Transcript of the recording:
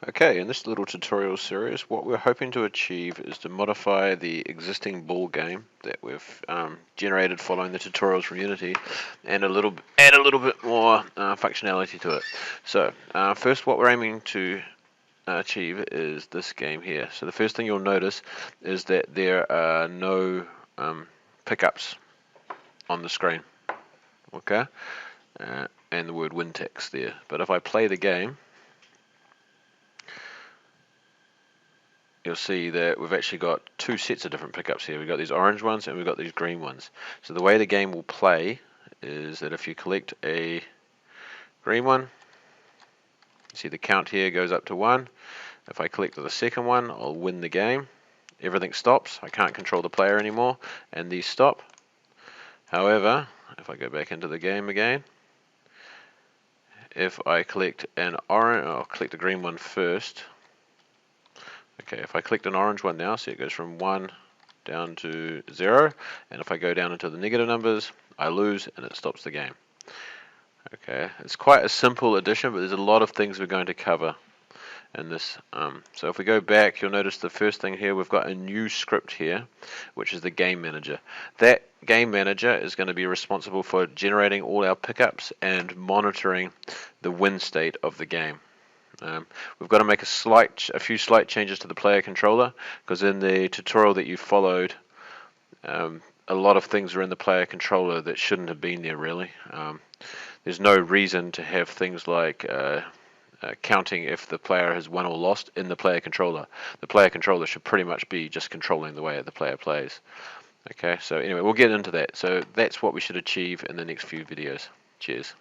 Okay, in this little tutorial series, what we're hoping to achieve is to modify the existing ball game that we've generated following the tutorials from Unity, and add a little bit more functionality to it. So, first, what we're aiming to achieve is this game here. So the first thing you'll notice is that there are no pickups on the screen. Okay, and the word win text there. But if I play the game, you'll see that we've actually got two sets of different pickups here. We've got these orange ones and we've got these green ones. So the way the game will play is that if you collect a green one, you see the count here goes up to 1. If I collect the second one, I'll win the game. Everything stops. I can't control the player anymore, and these stop. However, if I go back into the game again, if I collect an orange, I'll collect the green one first. Okay, if I collect an orange one now, see it goes from 1 down to 0, and if I go down into the negative numbers, I lose and it stops the game. Okay, it's quite a simple addition, but there's a lot of things we're going to cover in this. So if we go back, you'll notice the first thing here, we've got a new script here, which is the game manager. That game manager is going to be responsible for generating all our pickups and monitoring the win state of the game. We've got to make a few slight changes to the player controller, because in the tutorial that you followed, a lot of things are in the player controller that shouldn't have been there really. There's no reason to have things like counting if the player has won or lost in the player controller. The player controller should pretty much be just controlling the way the player plays. Okay, so anyway, we'll get into that. So that's what we should achieve in the next few videos. Cheers.